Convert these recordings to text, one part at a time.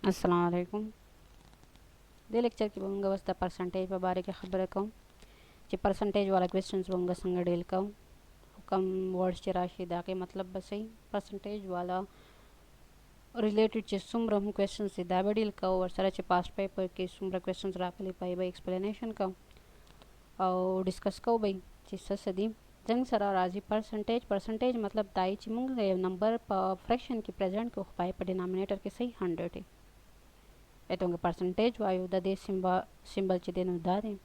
अस्सलाम वालेकुम। दे लेक्चर की बंगा वस्ता परसेंटेज पे बारे के खबर कहूँ ची परसेंटेज वाला क्वेश्चंस बंगा संग डील कहूँ कम वर्ड्स ची राशि दाके मतलब बसई परसेंटेज वाला रिलेटेड ची सुमर हम क्वेश्चंस सी दाबे डील कहूँ और सारा ची पास्ट पेपर के सुमर क्वेश्चंस रापली पाई बाई एक्सप्लेनेशन कहूँ और डिस्कस कहूँ बाई ची सदी जंग सरा राजी परसेंटेज मतलब दाई ची मुंग नंबर फ्रैक्शन की प्रेजेंट को पाई पर डिनोमिनेटर के सही 100 है एतोंगे परसेंटेज वायु दे सिंबल ची देनु दादे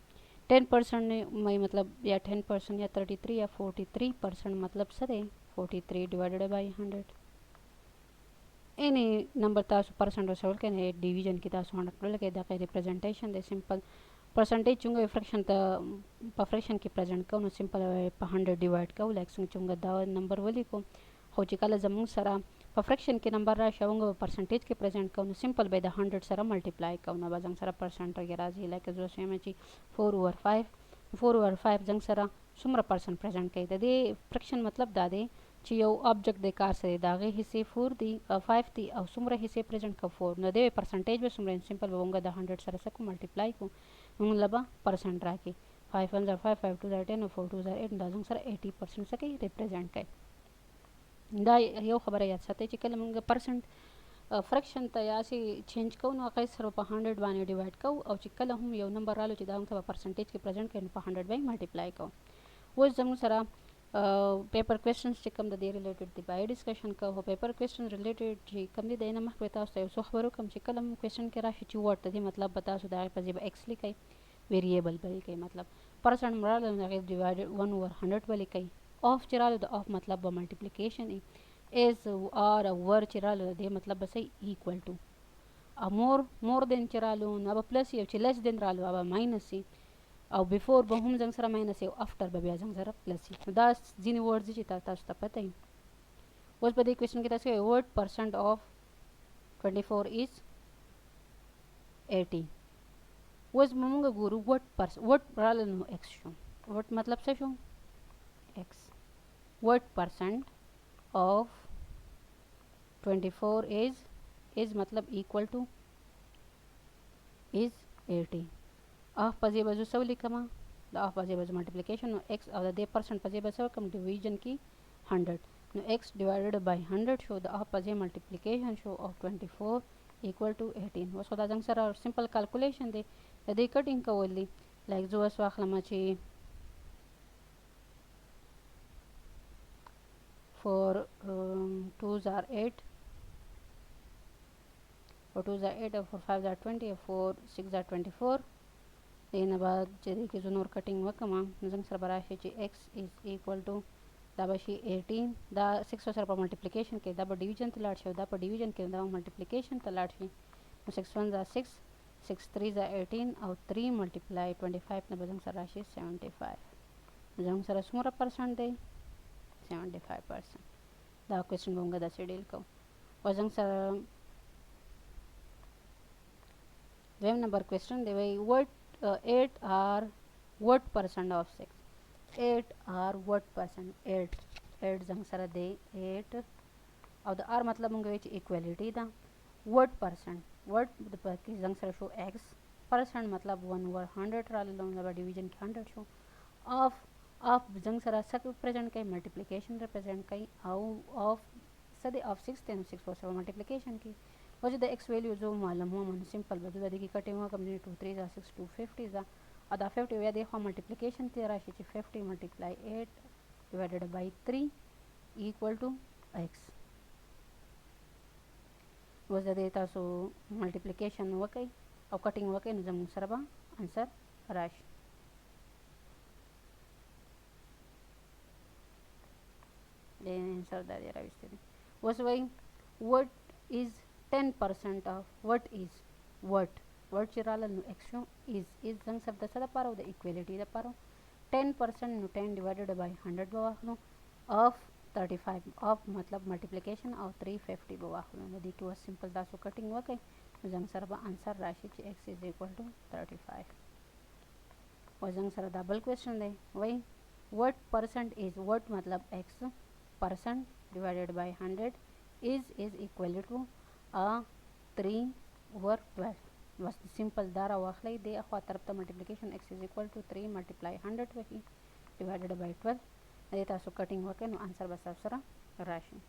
10% ने मई मतलब या 10% या 33 या 43% मतलब सदे 43 डिवाइडेड बाय 100 एनी नंबर तासु परसेंट सोल के ने डिवीजन की तासु 100 के दा के रिप्रेजेंटेशन दे सिंपल परसेंटेज चुंगा फ्रैक्शन ता फ्रैक्शन की प्रेजेंट को सिंपल 100 डिवाइड का लाइक चुंगा दा नंबर वली को हो चिकला जमु सरा फ्रैक्शन के नंबर राशंग परसेंटेज के प्रेजेंट कौन सिंपल बाय द 100 सरा मल्टीप्लाई कौन बजंग सरा परसेंट के राजी लाइक जो सेम ची 4/5 जंग सरा सुमर परसेंट प्रेजेंट कई दे फ्रैक्शन मतलब दादे ची यो ऑब्जेक्ट दे कार से दागे हिस्से 4 दी 5 दी और सुमर हिस्से प्रेजेंट का 4 न दे परसेंटेज में सुमर सिंपल बंगा द 100 सरा सको मल्टीप्लाई को उन लबा परसेंट राखी 5 1 5 5 2 10 4 2 8 दाजंग सरा 80% सके रिप्रेजेंट कई दा यो खबर याद सते चिकल मंग परसेंट फ्रैक्शन तयासी चेंज कौ ना कई सर 100 बाने डिवाइड कौ और चिकल हम यो नंबर आलो चिदा हम परसेंटेज के प्रेजेंट के 100 बाय मल्टीप्लाई कौ वो जम सरा पेपर क्वेश्चंस चिकम द रिलेटेड द बाय डिस्कशन का हो पेपर क्वेश्चन रिलेटेड जी कम दी देना मख बता सो खबरो कम चिकल हम क्वेश्चन के राशि चुवट दी मतलब बता सुदा पजे एक्स लिखई वेरिएबल बल के मतलब परसेंट मरा लगे डिवाइडेड 1/100 बल कई ऑफ चिरालो द ऑफ मतलब मल्टीप्लिकेशन is or वर चिरालो दे मतलब बस इक्वल टू अब मोर देन चिरालो अब प्लस ये लेस देन रालो अब माइनस सी और बिफोर बहुम जंग सरा माइनस ये आफ्टर बबिया जंग सरा प्लस सी दास जिन वर्ड्स जी ता पता ही उस पर क्वेश्चन के तसे वर्ड परसेंट ऑफ 24 इज 80 was mamunga guru what रालो नो x शो what मतलब से show x what percent of 24 is मतलब equal to is 80 ऑफ पजे बाजू सब लिखमा ऑफ पजे बाजू मल्टीप्लिकेशन नो x और दे परसेंट पजे बाजू कम डिवीजन की 100 नो x डिवाइडेड बाय 100 शो द ऑफ पजे मल्टीप्लिकेशन शो ऑफ 24 इक्वल टू 18 वो सोदा जंग सर सिंपल कैलकुलेशन दे कटिंग का वली लाइक जो वस वाखलमा ची for 2s are 8 और 2s are 8 और 4 5s are 20 और 4 6 are 24 देन बाद जरी की जुनूर कटिंग वकमा नजंग सर बराशी ची x is equal to दाबाशी 18 दा 6 सर पर मल्टीप्लिकेशन के दाबा डिवीजन तलाट शो दा पर डिवीजन के दाबा मल्टीप्लिकेशन तलाट शी 6 1 are 6 6 3 are 18 और 3 मल्टीप्लाई 25 ने बजंग सर राशि 75 नजंग सर सुमरा परसेंट दे 75% दा क्वेश्चन बंगा दा शेड्यूल को वजंग सर वेव नंबर क्वेश्चन दे भाई what 8 are what percent of 6 8 are what percent 8 जंग सर दे 8 और द आर मतलब मंगे विच इक्वलिटी दा what percent what the key जंग सर शो x परसेंट मतलब 1/100 राले लो डिवीजन की 100 शो ऑफ जंग सरा सक प्रेजेंट कई मल्टीप्लिकेशन रिप्रेजेंट कई ऑफ सदे ऑफ 6 10 6 4 7 मल्टीप्लिकेशन की वजह द एक्स वैल्यू जो मालूम हुआ मन सिंपल बदल देखी कटे हुआ कम 2 3 जा 6 2 50 जा अदा 50 या देखो मल्टीप्लिकेशन ते राशि 50 multiply 8 divided by 3 equal to x वजह देता सो मल्टीप्लिकेशन वकई और कटिंग वकई नजम सरबा आंसर राशि was why what is 10% of what is what chirala no action is jang sabda sada paro the equality the paro 10% no 10 divided by 100 bawahno of 35 of मतलब multiplication of 350 bawahno nadi ki was simple da so cutting wa kai jang sarba answer rashi x is equal to 35 was jang sar double question de why what percent is what मतलब x percent divided by 100 is equal to 3 over 12 بس سیمپل دا را واخلئ دې اخوا طرف ته ملټیپلیکیشن x is equal to 3 multiply 100 وشي divided by 12 دې تاسو کټینګ وکړئ نو آنسر به تاسو سره راشي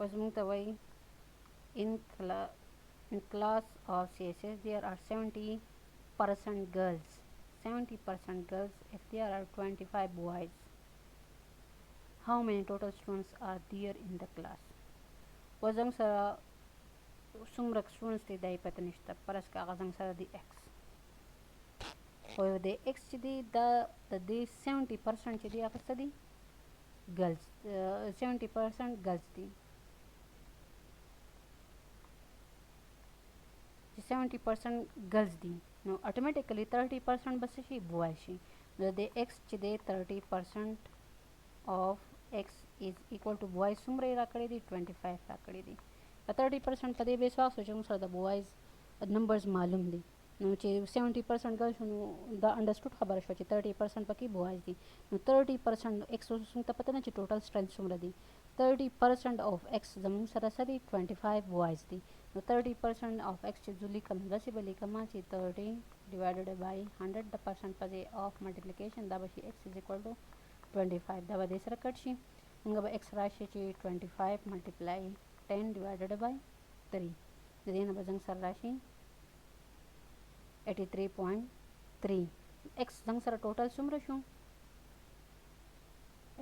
اوس موږ ته وایي in class of CSS there are 70% girls 70% girls if there are 25 boys how many total students are there in the class وزنګ سره څومره students دي دای پته نشته پرس کا غزنګ سره دی x او د x چې دی د دې 70% چې دی هغه څه دی girls 70% girls دي 70% girls دي نو automatically 30% بس شي boys شي نو د x چې دی 30% of x is equal to boys څومره راکړي دي 25 راکړي دي 30% په دې بیس واخلو چې موږ سره د boys numbers معلوم دي نو چې 70% girls نو دا انډرسټوډ خبره شو چې 30% پکې boys دي نو 30% x څومره ته پته نه چې ټوټل strength څومره دي 30% of x زموږ سره سره 25 boys دي نو 30% of x چې ځولې کوم داسې به لیکم چې 30 divided by 100 د percent په ځای of multiplication دا به شي x is equal to 25 دا به دې سره کټ شي موږ به x راشي چې 25 multiply 10 divided by 3 د دې نه به څنګه سره راشي 83.3 x څنګه سره ټوټل څومره شو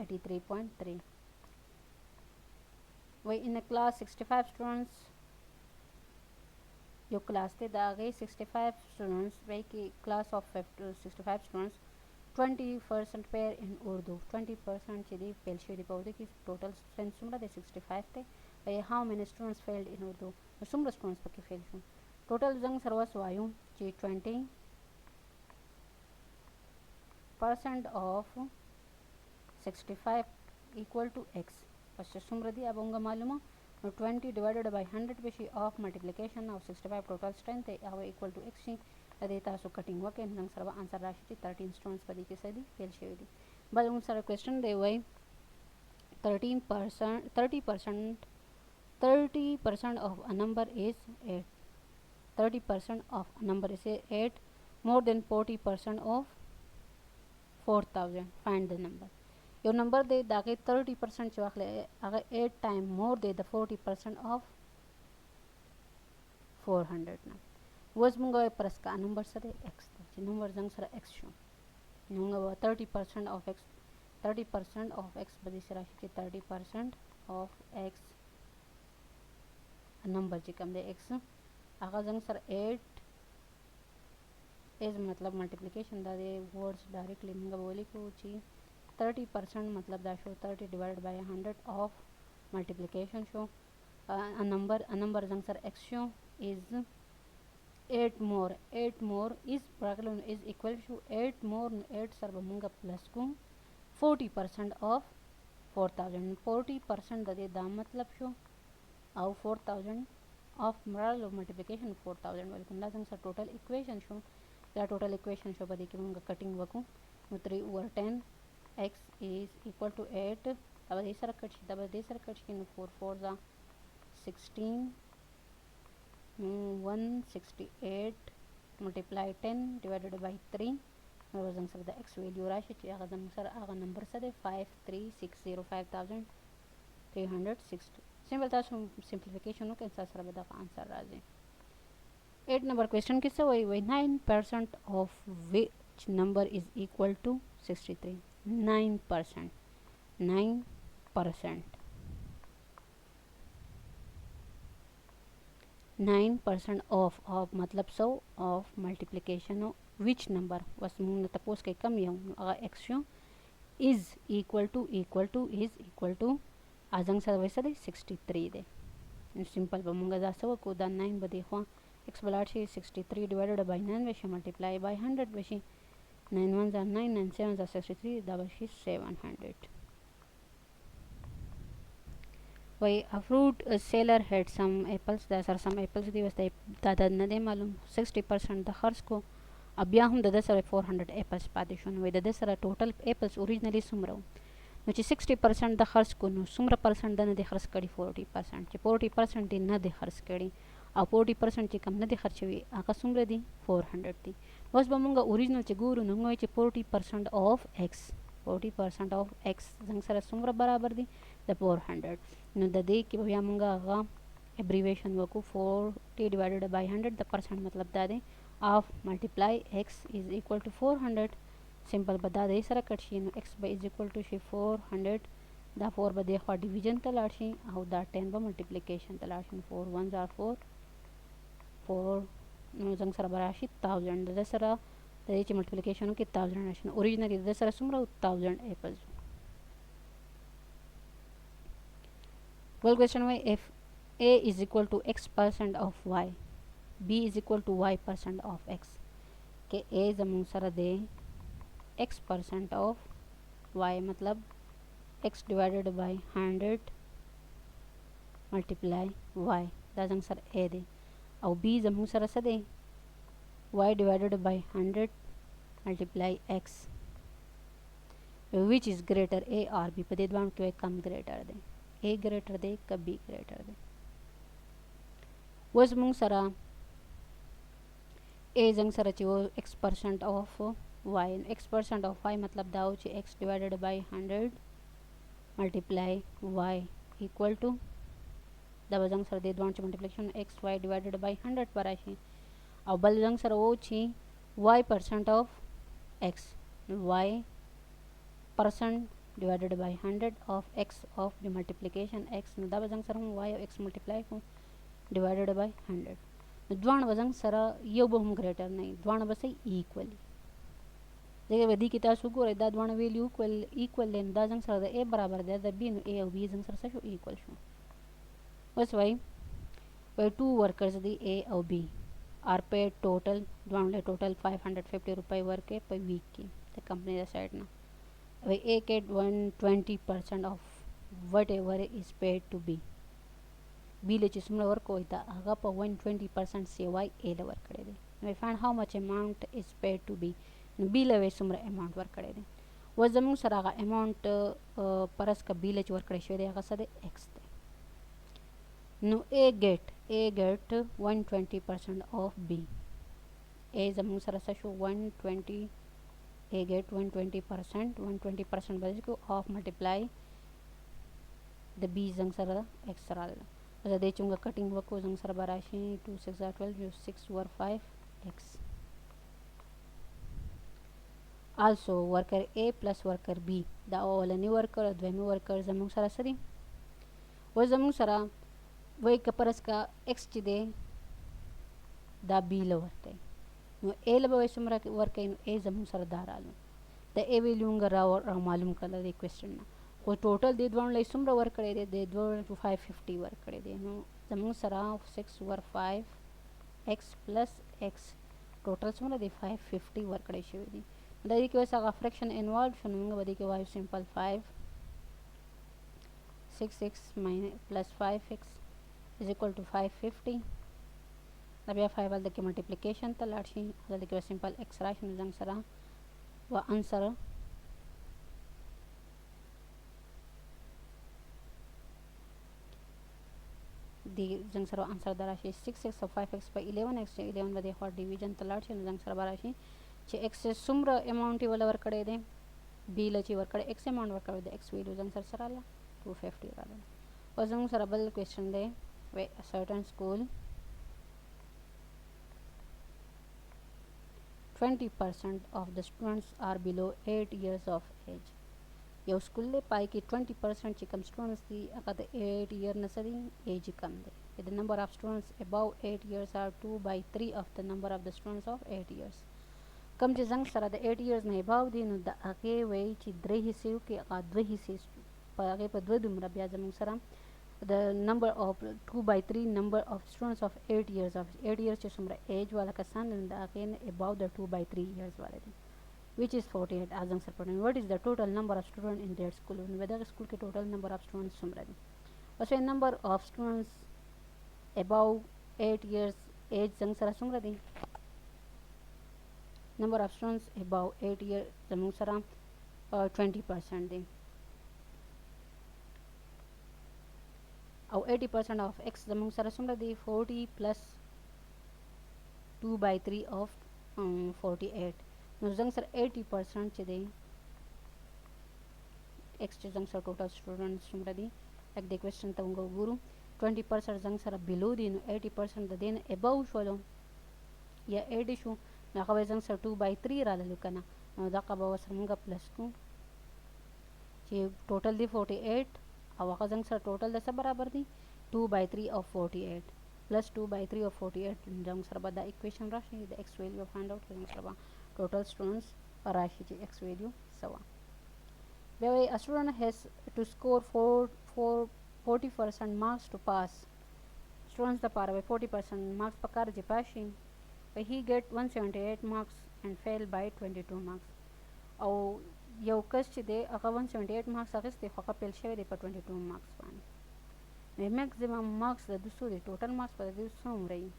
83.3 وای in a class 65 students یو کلاس ته دا غي 65 students وای کې class of 65 students 20% pair in Urdu 20% چې دی فیل شوی دی په اردو کې ټوټل strength څومره دی 65 ته وای how many students failed in Urdu څومره students پکې فیل شو ټوټل څنګه سره وایو چې 20% of 65 equal to x پس څومره دی ابونګه معلومه نو 20 divided by 100 بشي of multiplication of 65 total strength او equal to x شي د دې تاسو کټینګ وکړئ نو سره آنسر راشي چې 13 students په دې کې څه دي فیل شوی دي بل موږ سره کوېسچن دی وای 30% of a number is 8 30% of a number is 8 more than 40% of 4000 find the number یو نمبر دی داغه 30% چې واخلې هغه 8 ټایم مور دی د 40% of 400 نه اوس موږ پرس کا نمبر سره x چې نمبر څنګه سره x شو نو موږ 30% of x 30% of x به دې سره شي 30% of x نمبر چې کوم دی x هغه څنګه سره 8 is مطلب ملټیپلیکیشن دا دی ورډز ډایرکټلی موږ ولیکو چې 30% مطلب دا شو 30 divided by 100 of multiplication شو a number څنګه سره x شو is 8 more is bracket is equal to 8 more 8 سره به موږ پلس کوم 40% of 4000 40% د دې دا مطلب شو او 4000 of مرال multiplication 4000 ولکم دا څنګه سره ټوټل equation شو دا ټوټل equation شو په دې کې موږ کټینګ وکړو نو 3/10 x is equal to 8 अब दे sir cut दब दे sir cut की 4 4 जा 16 168 multiply 10 divided by 3 और जंग sir the x value राशि چې هغه زموږ سره هغه نمبر سره 53605360 सिंपल تاسو सिंपलीफिकेशन وکړئ تاسو سره به دا آنسر راځي 8 number question کې څه وایي 9% of which number is equal to 63 9% 9% of मतलब सो of multiplication of which number बस मूंग तपोस के कम यू अगर x show is equal to is equal to आजंग सर वैसे दे 63 दे सिंपल बमूंगा जा सो को दा 9 बदे खो x बलाट से 63 divided by 9 वैसे multiply by 100 वैसे 9 1s are 9 9 7s are 63 that was 700 وای a fruit seller had some apples دا سره some apples دی وسته دا نه دی معلوم 60% د خرڅ کو بیا هم د سره 400 apples پاتې شو نو د سره ټوټل apples اوریجنلی څومره نو چې 60% د خرڅ کو نو څومره پرسنټ د نه دی خرڅ کړي 40% چې 40% دی نه دی خرڅ کړي او 40% چې کم نه دی خرڅوي هغه څومره دی 400 دی اوس به مونږ اوریجنل چې ګورو نو موږ چې 40% of x 40% of x څنګه سره څومره برابر دی د 400 نو د دې کې بیا مونږ هغه ابریویشن وکړو 40 divided by 100 د پرسنټ مطلب دا دی of multiply x is equal to 400 سمپل به دا د سره کټ شي نو x به is equal to شي 400 دا 4 به د خوا ډیویژن ته لاړ شي او دا 10 به ملټیپلیکیشن ته لاړ شي 4 1s are 4 نو څنګه سره براشي 1000 د سره د دې چې ملټیپلیکیشن کې 1000 راشي اوریجنلی د سره څومره 1000 ایپلز well question way if a is equal to x% of y b is equal to y% of x કે a زمون سره دے x% of y मतलब x divided by 100 multiply y دا زمون سره a دے او b زمون سره څه دے y divided by 100 multiply x which is greater a or b په دې دوه کې کم greater دے a greater دے که b greater دے وز مونږ سره a زنګ سره چې x% of y x% of y مطلب دا و چې x divided by 100 multiply y equal to دا زنګ سره د دوه چې ملټیپلیکیشن x y divided by 100 براشي او بل زنګ سره و چې y% of x y percent divided by 100 of x of the multiplication x نو دا زنګ سره y او x multiply کو divided by 100 دوان وزن سره یو به هم ګریټر نه دوان به سي ایکوال دغه ودی کې تاسو ګورئ دا دوان ویلیو ایکوال لین دا څنګه سره د a برابر دی د b نو a او b څنګه سره شو ایکوال شو اوس وای two workers دی a او b are paid total دوان له ټوټل 550 روپۍ ورکې په ویک کې د کمپنی د سایډ نه وای a get 120% of whatever is paid to b b له چې څومره ورکوي دا هغه په 120% سیوای a له ورکړی دی نو find how much amount is paid to b نو b له څومره اماونت ورکړی دی و زموږ سره هغه اماونت پرس کا b له چې ورکړی شوی دی هغه څه دی x دی نو a get 120% of b a زموږ سره څه شو 120 a get 120% به کو of multiply د b زنګ سره x سره د دې چونګه کټینګ وکړو زنګ سره براشي 2 6 12 یو 6 ور 5 x also worker a plus worker b دا اولنی ورکر او دویمه ورکر زموږ سره سری و زموږ سره وای کپرس کا x چې دی دا b له ورکې نو a له به څومره ورکې نو a زموږ سره دارالو د a ویلیو را معلوم کړل د کوېسچن نه خو ټوټل د دوه لای څومره ورکړی دی د 550 ورکړی دی نو زموږ سره 6 ور 5 x plus x ټوټل څومره دی 550 ورکړی شوی دی د دې کې اوس هغه فریکشن انوالو شنو موږ به دې کې وایو سمپل 5 6x plus 5x is equal to 550 دا بیا 5 ول د کې ملټیپلیکیشن ته لاړ شي دا د کې سمپل x راشي نو څنګه سره و انسر دی څنګه سره انسر دراشي 6x او 5x په 11x 11 باندې خو ډیویژن ته لاړ شي نو څنګه سره براشي چې x څومره اماونت ول ورکړی دی b ل چې ورکړی x اماونت ورکړی دی x ویلیو څنګه سره رااله 250 رااله او څنګه سره بل کوېسچن دی وای a certain school 20% of the students are below 8 years of age یو سکول له پای کې 20% چې کم سټوډنټس دي هغه د 8 ایئر نه سره ایج کم دی the number of students above 8 years are 2/3 of the number of the students of 8 years کم چې څنګه سره د 8 ایئرز نه اباو دي نو د هغه وای چې درې حصے کې هغه دوه حصے په هغه په دوه دومره بیا زموږ سره the number of 2/3 number of students of 8 years چې څومره ایج والا کسان د هغه نه above the 2/3 years والا دي which is 48 as answer put what is the total number of students in that school نو دا سکول کې total number of students څومره دي बस number of students above 8 years age जंग सरा सुमरा दी number of students above 8 years जमूंग सरा 20% दी और 80% of x जमूंग सरा सुमरा दी 40 plus 2/3 of 48 नो जंग सर 80% चे दे x चे जंग सर टोटल स्टूडेंट्स सुमरा दी एक दे क्वेश्चन तंगो गुरु 20% जंग सर बिलो दी नो 80% देन above शोलो या 80 शो नाका जंग सर 2/3 राले लुकना नो दाका बावसर मुंगा प्लस को ये टोटल दी 48 और वाका जंग सर टोटल दे सब बराबर दी 2/3 of 48 plus 2/3 of 48 जंग सर बदा इक्वेशन राशि the x value find out जंग सर टोटल स्टूडेंट्स राशि ची x वैल्यू सवा बेवे a student has to score 40% marks to pass students the par 40% marks pakar ji pashi but he get 178 marks and fail by 22 marks او یو کس چې دی هغه 178 مارکس اخیستی خو هغه فیل شوی دی په 22 مارکس باندې نو میکزیمم مارکس د دوه دی ټوټل مارکس په دې څومره وي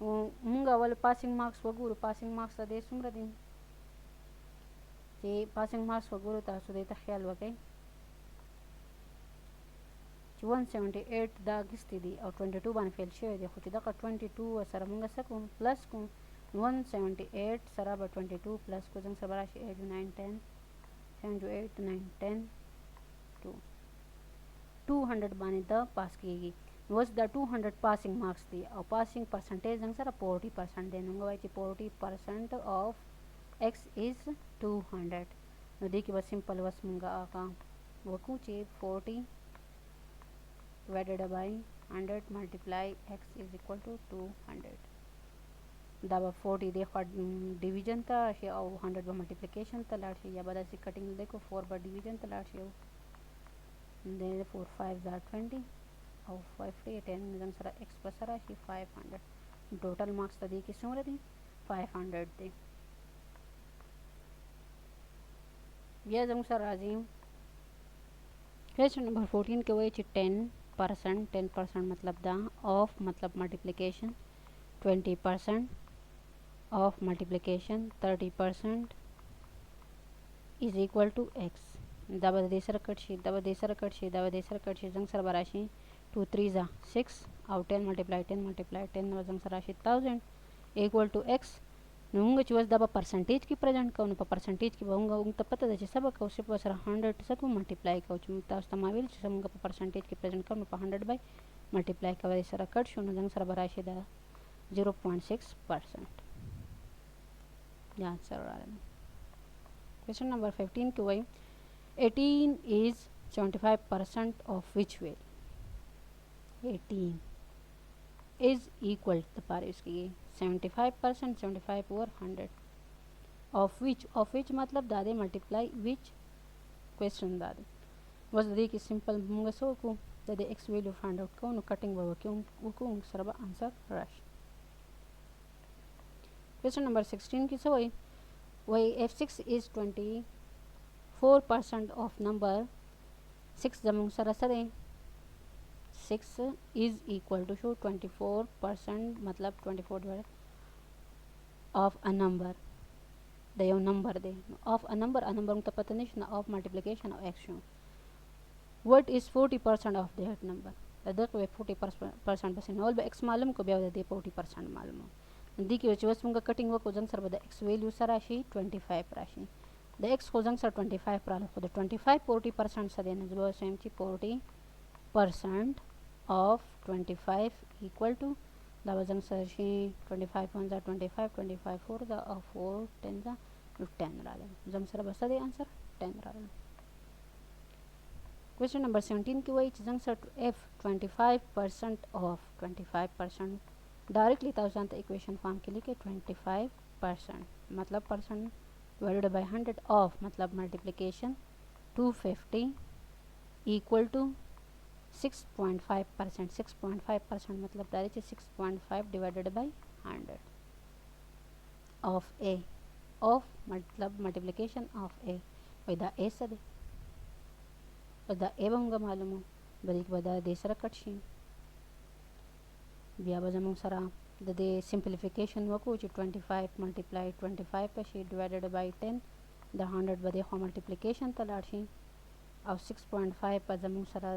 او مونږ اول پاسینګ مارکس وګورو پاسینګ مارکس د دې څومره دي چې پاسینګ مارکس وګورو تاسو دې ته خیال وکړئ چې 178 دا اخیستی دی او 22 باندې فیل شوی دی خو چې دغه 22 سره مونږ څه کوو پلس کوو 178 سره به 22 پلس کو څنګه سره راشي 8 9 10 7 8 9 10 2 200 باندې دا پاس کیږي نو اوس دا 200 پاسینګ مارکس دی او پاسینګ پرسنټیج څنګه سره 40% دی نو وایي چې 40% of x is 200 نو دې کې به سمپل وس مونږه آقا وکړو چې 40 divided by 100 multiply x is equal to 200 دا به 40 دی خو ډیویژن ته شي او 100 به ملټیپلیکیشن ته لاړ شي یا به داسې کټینګ دی کو 4 به ډیویژن ته لاړ شي then 4 5 are 20 او 5 10 زنګ سره x په سره شي 500 ټوټل مارکس ته دی کې څومره دي 500 دی بیا زموږ سره راځي question number 14 के वही 10% मतलब दा of मतलब multiplication 20% of multiplication 30% is equal to x दबा देसर कटशी दबा देसर कटशी दबा देसर कटशी जंग सर बराशी 2 3 जा 6 और 10 मल्टीप्लाई 10 जंग सर राशि 1000 इक्वल टू x नूंग चुवस दबा परसेंटेज की प्रेजेंट कौन पर परसेंटेज की बहुंगा उंग तब पता दे सब का उसे पर 100 सकू मल्टीप्लाई का उच तास तमाविल समंग पर परसेंटेज की प्रेजेंट कौन पर 100 बाय मल्टीप्लाई का वैसे सर कट शून्य जंग सर बराशी दा 0.6% या आंसर आ रहा है क्वेश्चन नंबर 15 के वही 18 is 75% of which value 18 is equal to पार इसकी 75% 75 over 100 of which मतलब दादे मल्टीप्लाई which क्वेश्चन दादे बस दे की सिंपल मुंगा सो को दादे x वैल्यू फाइंड आउट को कटिंग वो क्यों को सरबा आंसर रश क्वेश्चन नंबर 16 की सो वही f6 is 24% of number 6 जमुंग सरसरे 6 is equal to show 24% मतलब 24 divided of a number the your number de of a number तो पता नहीं ना of multiplication of x show what is 40% of that number other को 40% बस नॉल बे x मालूम को ब्याह दे 40% मालूम दी की वजह से मुंगा कटिंग वो को जंग सर बदा x वैल्यू सर राशि 25 राशि द x को जंग सर 25 राल खुद 25 40% से देने जो सेम ची 40% of 25 equal to the वजन सरशी 25 1 25 25 4 the 4 10 the 10 राले जंग सर बस दे आंसर 10 राले क्वेश्चन नंबर 17 की वही जंग सर f 25% of 25% डायरेक्टली थाउजेंड इक्वेशन फॉर्म के लिए 25% मतलब परसेंट डिवाइडेड बाय 100 ऑफ मतलब मल्टीप्लिकेशन 250 इक्वल टू 6.5% 6.5% मतलब डायरेक्टली 6.5 divided by 100 of a of मतलब मल्टीप्लिकेशन ऑफ a विदा a से दे विदा a बंगा मालूम हो بدیک بدا دې سره کټ شي بیا به زموږ سره د دې سمپلیفیکیشن وکړو چې 25 ملټیپلای 25 په شي ډیوایډډ بای 10 د 100 به د خو ملټیپلیکیشن ته لاړ شي او 6.5 په زموږ سره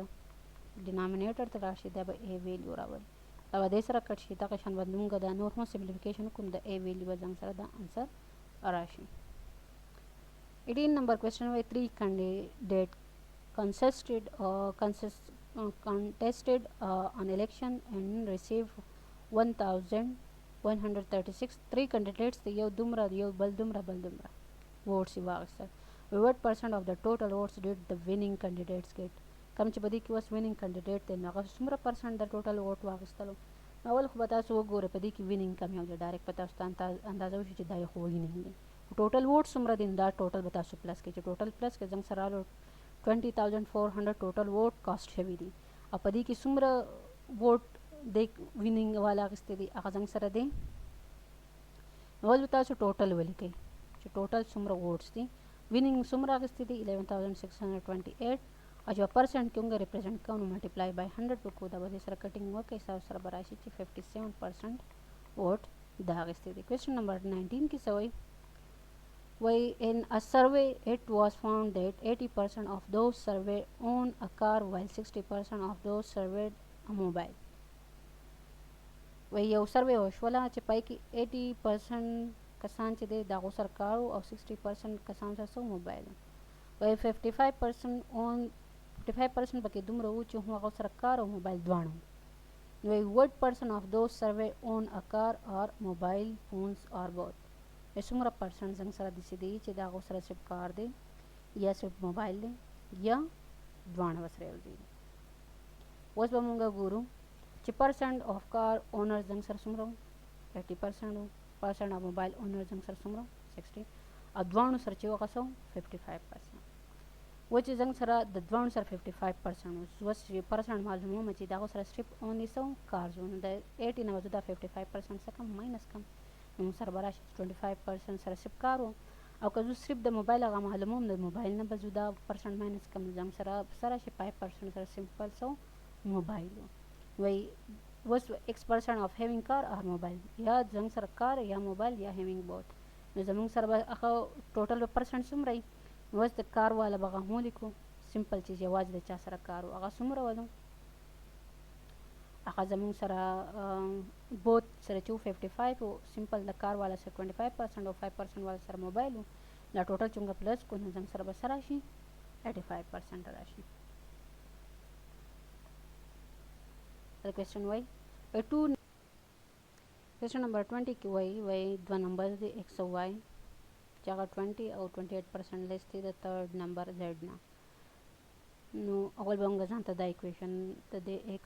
ډینامینیټر ته لاړ شي دا به ا ویلیو راوړي دا به دې سره کټ شي دغه شان به موږ دا نور هم سمپلیفیکیشن کوم د ا ویلیو به زموږ سره دا انسر راشي 18 number question where 3 candidate contested an election and received 1136 3 candidates the yo dumra votes واغستل what percent of the total votes did the winning candidates get کم چې بدی کې وس winning candidate دی نو هغه څومره percent د total vote واغستلو اول خو به تاسو وګورئ په دې کې winning کم یو دی ډایرکټ په تاسو اندازه وشي چې دا یو خو winning دی ټوټل ووټ څومره دي دا ټوټل به تاسو پلس کې چې ټوټل پلس کې زنګ سره 20400 ټوټل ووټ کاست شوی دي او په دې کې څومره ووټ د وینینګ والا غستې دي هغه زنګ سره دي ول تاسو ټوټل ولیکئ چې ټوټل څومره ووټس دي وینینګ څومره غستې دي 11628 او چې پرسنټ کې موږ ریپرزینټ کوو ملټیپلای بای 100 وکړو دا به سره کټینګ وکړي تاسو سره براشي چې 57% ووټ دا غستې دي کوېسچن نمبر 19 کې سوي Why in a survey it was found that 80% of those surveyed own a car while 60% of those surveyed a mobile. Why یو سروے وشوله چې پای کې 80% کسان چې دی دغه سر کارو او 60% کسان سره موبایل وای 55% پکې دومره وو چې هغه سره کار او موبایل دواړو وای what percent of those surveyed own a car or mobile phones or both څومره پرسنټ څنګه سره دي چې دا غو سره صرف کار دی یا صرف موبایل دی یا دواړه وسره دی اوس به موږ ګورو چې پرسنټ اف کار اونر څنګه سره څومره 80% پرسنټ اف موبایل اونر څنګه سره څومره 60 او دواړو سره چې وغسو 55% و چې څنګه سره د دواړو سره 55% اوس پرسنټ معلومه چې دا غو سره صرف اونلی سو کار زونه د 80 نه وځه 55% څخه ماینس کم نو سره براشي 25% سره صرف کارو او که زه صرف د موبایل هغه معلوموم د موبایل نه به زه دا پرسنټ ماینس کم زم سره شي 5% سره سمپل سو موبایل وای was x% of having car or mobile یا زم سره کار یا موبایل یا having both نو زمون سره هغه ټوټل پرسنټ څومره وس د کار والا بغه مو لیکو سمپل چیز یواز د چا سره کارو هغه څومره ولو هغه زمون سره بوت سره 255 او سمپل د کار والا سره 25% او 5% والا سره موبایل دا ټوټل څنګه پلس کو نه زم سره به سره شي 85% راشي the question why by 2 question number 20 کې why دو نمبر دي x او y چې هغه 20 او 28% لیس دي د third number z نه نو اول به موږ ځان ته دا equation د x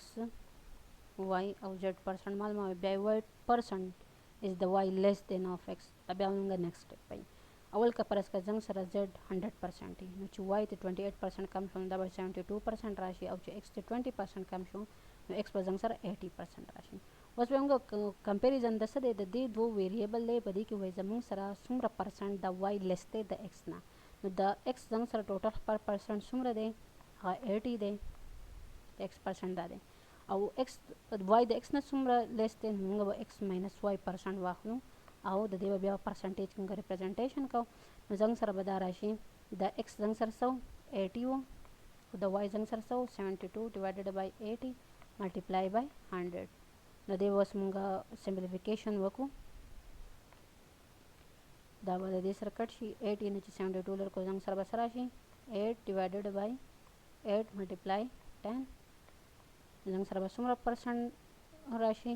y او z percent معلومه بیا y percent is the y less than of x بیا موږ next step پای اول کا پرس کا څنګه سره z 100% نو چې y ته 28% کم شو دا به 72% راشي او چې x ته 20% کم شو نو x په څنګه سره 80% راشي اوس موږ کمپیریزن د څه د دې دوه ویریبل له پدې کې وای زموږ سره څومره پرسنټ د y less دی د x نه نو د x څنګه سره ټوټل پر پرسنټ څومره دی 80 دی x percent ده او x y د x نه څومره لیس دی موږ به x minus y percent واخلو او د دې بیا پرسنټیج څنګه ریپرزنټیشن کو نو څنګه سره به دا راشي د x څنګه سره 80 او د y څنګه سره 72 divided by 80 multiply by 100 نو دې اوس موږ سمپلیفیکیشن وکړو دا به دې سره کټ شي 80 نه چې 72 لر کو څنګه سره به سره شي 8 divided by 8 multiply 10 څنګه سره به څومره پرسنټ راشي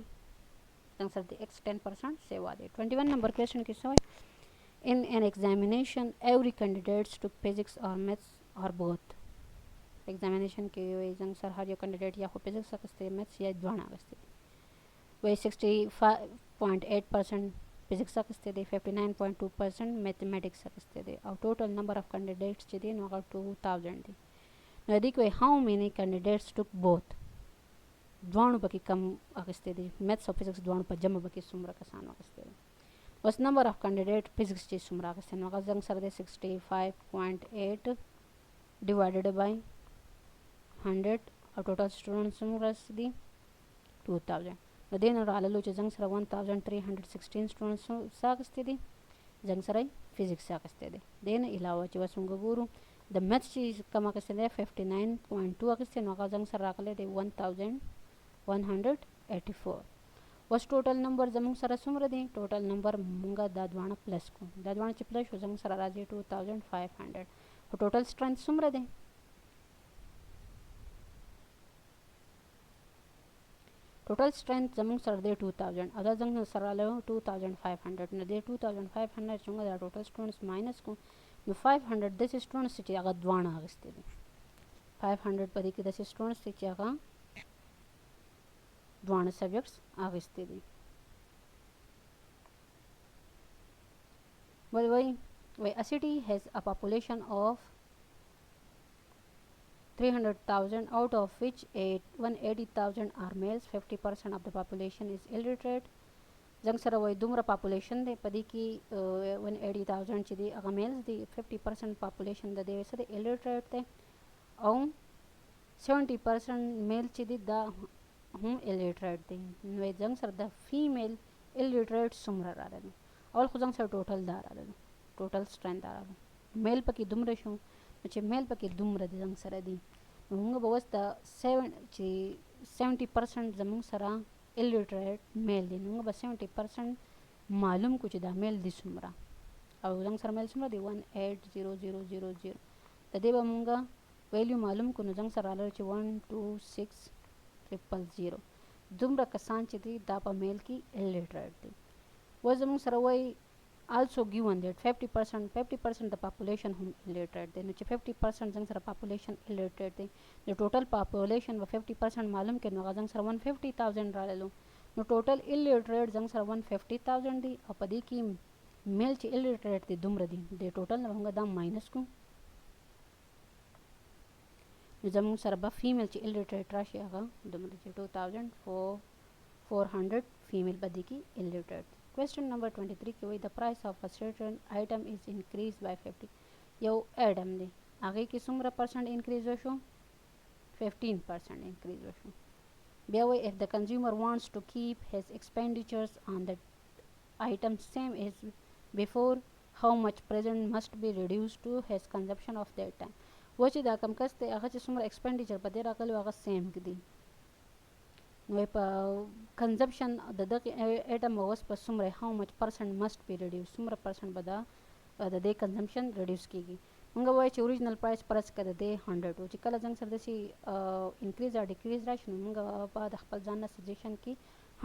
څنګه سره د x 10% سیوا دی 21 نمبر کوېسچن کې سوال in an examination every candidate took physics or maths or both examination کې وي څنګه سره هر یو کینډیډیټ یا خو فزکس اخیستی میتھس یا دواړه اخیستی وي 65.8% فزکس اخیستی دی 59.2% میتھمیټکس اخیستی دی او ټوټل نمبر اف کینډیډیټس چې دی نو هغه 2000 دی نو دې کې how many candidates took both دوانو پکې کم اخیستی دی میتھس او فزکس دوانو په جمع پکې څومره کسان اخیستی دی اوس نمبر اف کینډیډیټ فزکس چې څومره اخیستی نو هغه څنګه سره دی 65.8 divided by 100 او ټوټل سټوډنټ څومره دي 2000 د دې نه راللو چې زنګ سره 1316 سټوډنټ اخیستي دي زنګ سره فزیکس اخیستی دی دې نه علاوه چې اوس موږ ګورو د میتھس چې کم اخیستی دی 59.2 اخیستی نو هغه زنګ سره راغلی دی 1184 اوس ټوټل نمبر زموږ سره څومره دی ټوټل نمبر موږ دا دواړه پلس کړو دا دواړه چې پلس شو زموږ سره راځي 2500 او ټوټل سټرنث څومره دی ټوټل سټرنث زموږ سره دی 2000 او دا زموږ سره راغلی 2500 نو دی 2500 چې موږ دا ټوټل سټوډنټس ماینس کړو نو 500 داسې سټوډنټس چې هغه دواړه اخیستي دي 500 په دې کې داسې سټوډنټس چې هغه دواړه سبجیکټس اخیستي دي وایي a city has a population of 300,000 out of which 180,000 are males 50% of the population is illiterate زنګ سره وایي دومره پاپولیشن دی په دې کې 180,000 چې دی هغه میلز دی 50% پاپولیشن د دې سره illiterate دی او 70% میل چې دی دا هم illiterate دی نو زنګ سره د فیمیل illiterate څومره راغلی اول خو زنګ سره ټوټل دا راغلی ټوټل سټرنث دا راغلی میل پکې دومره شو چې میل پکې دومره د زنګ سره دی نو موږ به اوس د 70% زموږ سره illiterate میل دی نو موږ به 70% معلوم کو چې دا میل دی څومره او زنګ سره میل څومره دی 180000 د دې به موږ ویلیو معلوم کو نو زنګ سره راغلی چې 126000 دومره کسان چې دی دا په میل کې illiterate دی و زموږ سره وایي also given that 50% the population whom illiterate دی نو چې 50% زنګ سره population illiterate دی د ټوټل population به 50% معلوم کړي نو هغه زنګ سره 150,000 راللو نو ټوټل illiterate زنګ سره 150,000 دی او په دې کې میل چې illiterate دی دومره دی د ټوټل نه موږ دا ماینس کوو نو زموږ سره به فیمیل چې illiterate راشي هغه دومره چې 2400 فیمیل به دې کې illiterate Question number 23 کې وایي the price of a certain item is increased by 50 یو item دی هغې کې څومره پرسنټ انکریز وشو 15% انکریز وشو بیا وایي if the consumer wants to keep his expenditures on the item same as before how much present must be reduced to his consumption of that time و چې دا کم کس دی هغه چې څومره ایکسپینډیچر په دې راغلی هغه سیم دی نو په کنزمپشن د دغه ایټم اوس په څومره how much percent must be reduced څومره پرسنټ به دا د دې کنزمپشن ریډیوس کیږي موږ وایو چې اوریجنل پرایس پرس کده دی 100 او چې کله څنګه سره دسی انکریز او ډیکریز راشي نو موږ په خپل ځان نه سجیشن کې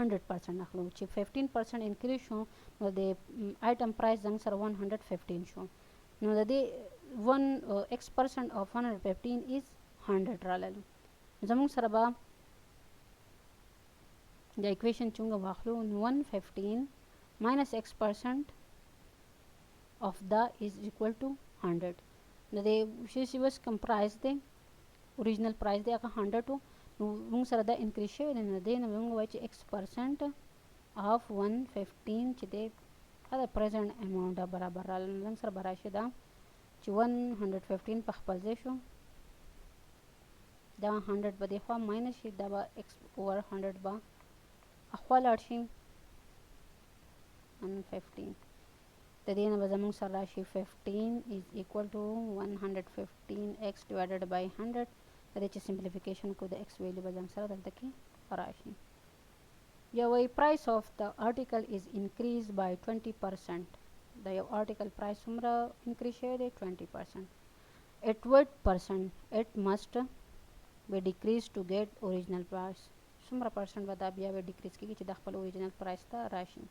100% اخلو چې 15% انکریز شو نو د ایټم پرایس څنګه سره 115 شو نو د دې 1x% of 115 is 100 رالل زموږ سره به the equation chunga واخلو 115 minus x% of the is equal to 100 نو د شي وس comprise دی original price دی هغه 100 نو موږ سره دا انکریز شوی دی نو د نه موږ وایو چې x% of 115 چې دی دا present amount برابر راځي موږ سره برابر دا چې 115 په خپل ځای شو دا 100 به دی خو ماینس شي دا به x over 100 به اخوال ارشي 115 د دې نه به زموږ سره راشي 15 is equal to 115x divided by 100 د دې چې سمپلیفیکیشن کو د x ویلیو به زموږ سره دلته کې راشي یا وایي price of the article is increased by 20% د یو article price څومره increase شوی دی 20% at what percent it must be decreased to get original price څومره پرسنټ به دا بیا به ډیکریز کیږي چې د خپل اوریجنل پرایس ته راشي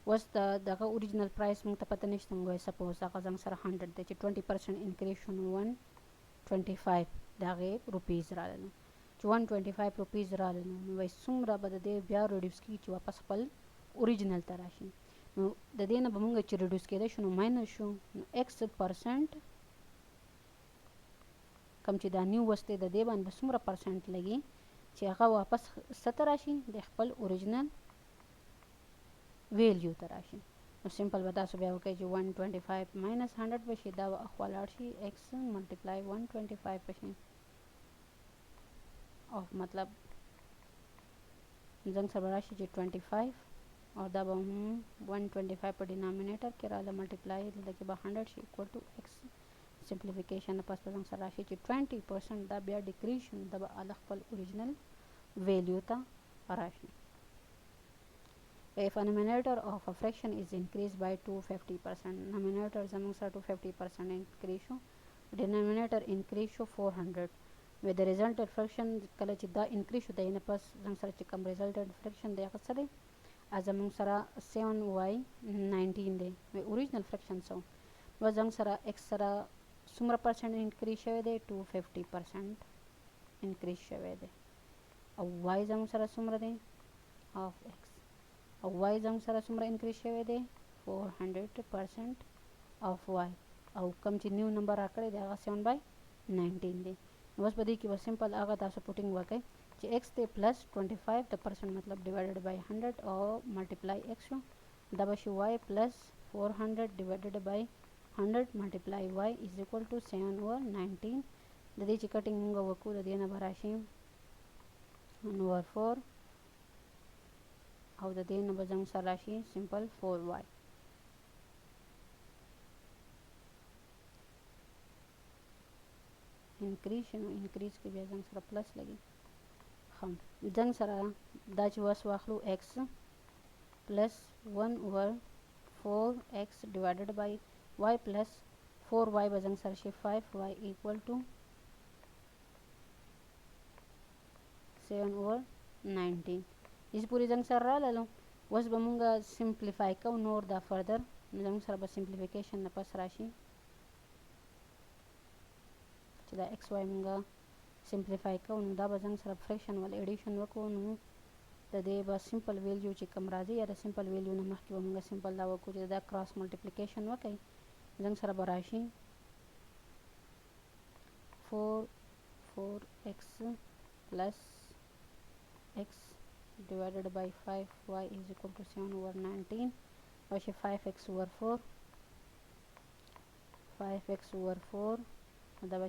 اوس دغه اوریجنل پرایس موږ ته پته نشته موږ سپوز هغه زموږ سره 100 دی چې 20% انکریز شو نو 125 د هغې روپیز راغلل چې 125 روپیز راغلل نو وایي څومره به د دې بیا ریډیوس کیږي چې واپس خپل اوریجنل ته راشي نو د دې نه به موږ چې ریډیوس کېدی شو نو ماینس شو نو x% کم چې دا نیو وسته د دې باندې څومره پرسنټ لګي چې هغه واپس 70 راشي د خپل اوریجنل ویلیو ته راشي نو سمپل به تاسو بیا وکړئ چې 125 ماینس 100 بشي دا به اخوال راشي x ملټیپلای 125 بشي ऑफ मतलब जंग सर बराशी जी 25 और दब हम 125 पर डिनोमिनेटर के राला मल्टीप्लाई लगे बा 100 इक्वल टू एक्स सिंप्लिफिकेशन पास पर जंग सर राशि जी 20% दब या डिक्रीशन दब अलग पल ओरिजिनल वैल्यू ता राशि. If a numerator of a fraction is increased by 250%, numerator zamang sar 250% increase ho, denominator increase ho 400. With the resultant fraction kala chida increase ho dayna pas zamang sar chikam resultant fraction day kasade as zamang sara 7y 19 day. We original fraction so was zamang sara x sara sumra percent increase shave day 250% increase shave day. Y zamang sara sumra day of x. y जंग सरा सुमरा इंक्रीज शवे दे 400% of y और कम ची new number आकड़े दे आगा 7/19 दे बस बदी की बस सिंपल आगा तासो पुटिंग वाके ची x दे प्लस 25 द परसेंट मतलब डिवाइडेड बाय 100 और मल्टीप्लाई x हो दबशी y plus 400 divided by 100 multiply y is equal to 7/19 ददी ची कटिंग मुंगा वकू ददी ना भराशी 1/4 और the number जंग सराशी simple 4y increase के भी जंग सरा प्लस लगी हम जंग सरा दाच वस वाखलू x plus 1/4x divided by y plus 4y बजंग सराशी 5y इक्वल टू 7/19 इस पूरी जंग सर रहा ले लो वस बमुंगा सिंप्लीफाई का नोर दा फर्दर जंग सर बस सिंप्लीफिकेशन न पास राशि चला एक्स वाई मुंगा सिंप्लीफाई का उन दा बजंग सर फ्रैक्शन वाले एडिशन वको नु तदे बस सिंपल वैल्यू ची कम राजी या सिंपल वैल्यू न मख की बमुंगा सिंपल दा वको दा क्रॉस मल्टीप्लिकेशन वके जंग सर बराशि 4x plus x divided by 5y is equal to 7/19 और 5x over 4 मतलब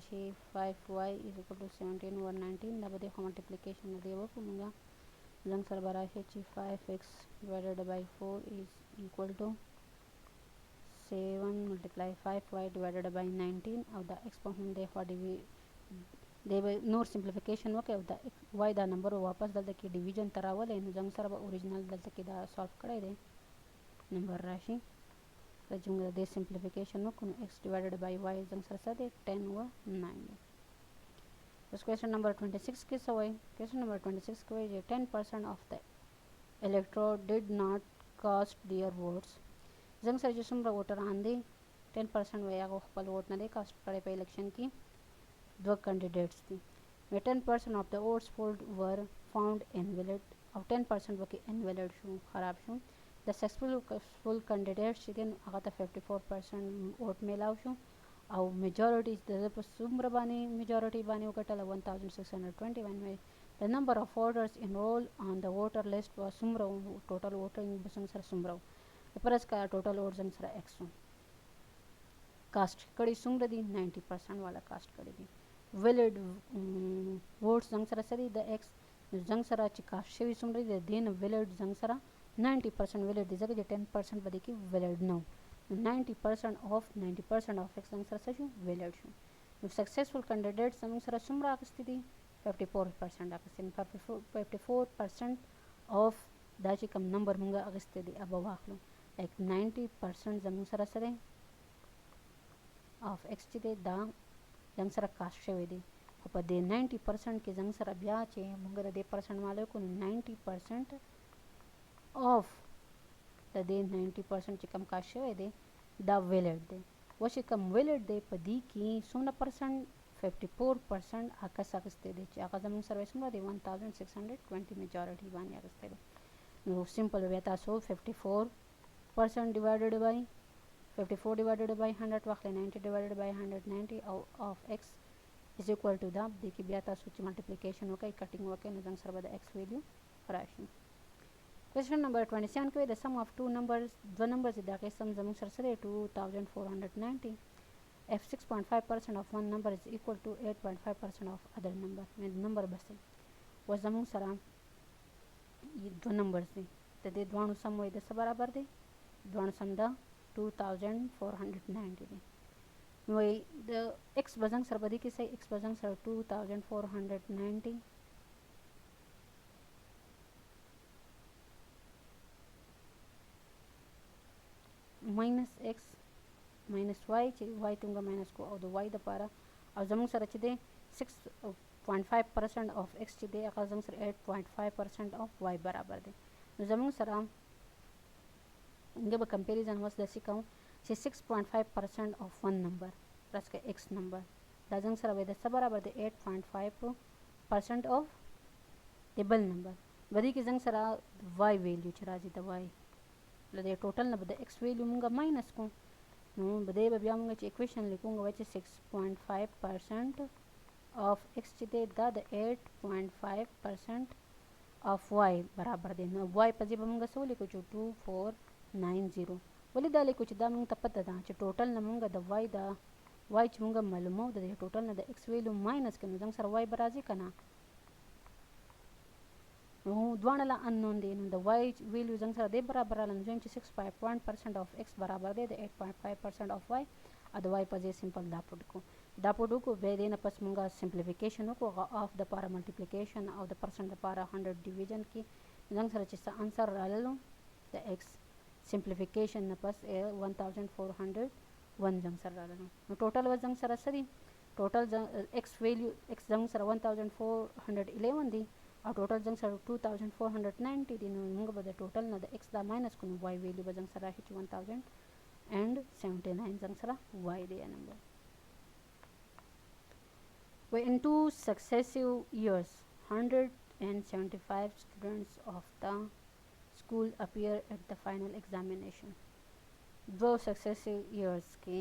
5y is equal to 17/19 दबा देखो मल्टीप्लिकेशन दे वो करूँगा जंग सर बराशे 5x divided by 4 is equal to 7 multiply 5y divided by 19 of the exponent therefore they will नोर सिंप्लिफिकेशन वके of the y दा नंबर वापस दल की डिवीजन तरावल है जंग सर ओरिजिनल दल की दा सॉल्व करे दे नंबर राशि रजुंगा दे सिंप्लिफिकेशन में कुन x divided by y जंग सर सा दे 10/9 उस क्वेश्चन नंबर 26 के सवाई क्वेश्चन नंबर 26 के वजह 10% of the electorate did not cast their votes जंग सर जिसम वोटर आंदे 10% वे आगो खपल वोट न दे कास्ट करे पे इलेक्शन की दो कैंडिडेट्स थी में 10% of the votes polled were found invalid और 10% वकी इनवैलिड शू खराब शू द सक्सेसफुल कैंडिडेट्स चिकन आगा 54% वोट मिलाव शू और मेजॉरिटी द सुमर बानी मेजॉरिटी बानी उकटला 1621 में the number of voters enrol on the voter list was सुमर टोटल वोटिंग बसंग सर सुमर परस का टोटल वोट जंग सर एक्स कास्ट कड़ी सुमर दी 90% वाला कास्ट कड़ी दी valid votes जंग सरा सरी the x जंग सरा चिका शेवी सुमरी the then valid जंग सरा 90% valid दी जगह 10% बदी की valid no 90% of x जंग सरा सजू valid शू if successful candidate जंग सरा सुमरा आकस्ती दी 54% आकस्ती 54% of दाची कम नंबर मुंगा आकस्ती दी अब वाखलो like 90% जंग सरा सरे of x चिदे दा जंग सरा कास्ट शवे दे ऊपर दे 90% के जंग सरा ब्या चे मुंगर दे परसेंट वाले को 90% ऑफ द दे 90% चिकम कास्ट शवे दे दा वैलिड दे वो चिकम वैलिड दे पदी की 16% 54% आकस आकस्ते दे चे आकस जंग सरा सुमरा दे 1620 मेजॉरिटी बानी आकस्ते दे नो सिंपल वेता सो 54% डिवाइडेड बाय 54 divided by 100 वाखले 90 divided by 190 of x is equal to the देखिए ब्याता सूची मल्टीप्लिकेशन होकर कटिंग होकर नजंग सरबद x value fraction question number 27 के द सम ऑफ दो नंबर्स इदा के सम जमंग सरसरे 2490 if 6.5% of one number is equal to 8.5% of other number में नंबर बसे و زمونږ سره دوه نمبرز دي د دې دواړو سم وایي د څه برابر دی دواړو سم د 2490 دی نو د x به زموږ سره په دې کې صحیح x به زموږ سره 2490 minus x minus y چې y ته موږ ماینس کو او د y دپاره او زموږ سره چې دی 6.5% of x چې دی هغه زموږ سره 8.5% of y برابر دی نو زموږ سره موږ به کمپیریزن اوس داسې کوو چې 6.5% of one number پلس که x number دا زموږ سره به د څه برابر دی 8.5% of د بل نمبر به دې کې زموږ سره y ویلیو چې راځي د y له دې ټوټل نه به د x ویلیو موږ ماینس کوو نو به دې به بیا موږ چې اکویشن لیکو موږ وایو چې 6.5% of x چې دی دا د 8.5% of y برابر دی نو y په ځای به موږ څه ولیکو چې 2490 ولې دا لیکو چې دا موږ ته پته ده چې ټوټل نه موږ د y د y چې موږ معلومو د دې ټوټل نه د x ویلیو ماینس کړو نو زموږ سره y به راځي که نه نو دواړه لا انون دي نو د y ویلیو زموږ سره دی برابر راغله نو چې 6.1% of x برابر دی د 8.5% of y او د y په ځای سمپل دا پټ کو دا پټ وکړو بیا دې نه پس موږ سمپلیفیکیشن وکړو هغه آف دپاره ملټیپلیکیشن او د پرسنټ دپاره 100 ډیویژن کې زموږ سره چې څه انسر راللو د x سمپلیفیکیشن نه پس 1401 زموږ سره راللو نو ټوټل به زموږ سره څه دي ټوټل x ویلیو x زموږ سره 1411 دی او ټوټل زموږ سره 2490 دی نو موږ به د ټوټل نه د x دا ماینس کړو y ویلیو به زموږ سره راشي چې 1079 زموږ سره y دی نمبر In 2 successive years 175 students of the school appear at the final examination 2 successive years کې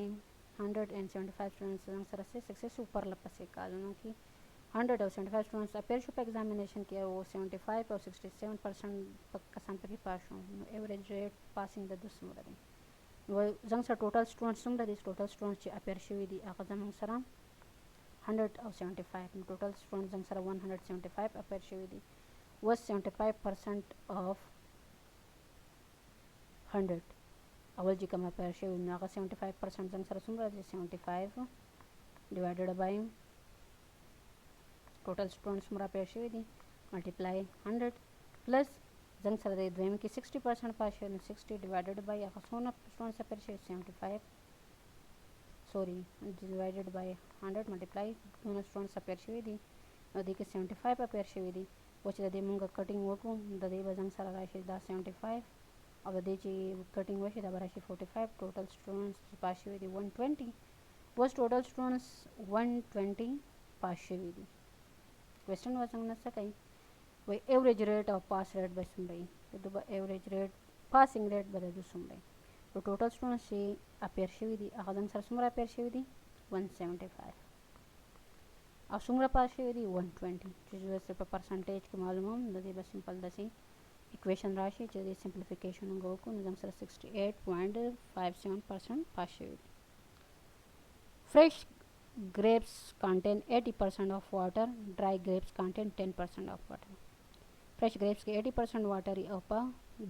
175 students زموږ سره successive پرلپسې کالونو کې 175 students appear شو په examination کې او 75 او 67% کسان پکې پاس شو نو average rate passing د دوه څومره دی نو زموږ سره ټوټل students څومره دي ټوټل students چې appear شوي دي هغه زموږ سره 175 نو ټوټل students زموږ سره 175 appear شوي دي was 75% of 100 اول چې کوم appear شوي نو هغه 75% زموږ سره څومره دي 75 divided by ټوټل students څومره appear شوي دي multiply 100 plus زموږ سره د دویم کې 60% پاس شوي نو 60 divided by هغه څونه students appear شوي 75 sorry divided by 100 multiply دونه students appear شوي دي نو دې کې 75 appear شوي دي او چې د دې مونږ کټینګ وکړو د دې به زموږ سره راشي دا 75 او د دې چې کټینګ وشي دا به راشي 45 ټوټل students پاس شوي دي 120 اوس ټوټل students 120 پاس شوي دي question was څنګه څه کوي وای average rate of pass rate به څومره وي د به average rate passing rate به د څومره وي نو ټوټل students چې appear شوي دي هغه زموږ سره څومره appear شوي دي 175 او څومره پاس شوي دي 120 چې زه په پرسنټیج کې معلوموم د دې به سمپل داسې equation راشي چې د simplification وکړو نو زموږ سره 68.57% پاس شوي دي fresh grapes contain 80% of water dry grapes contain 10% of water fresh grapes کې 80% water او په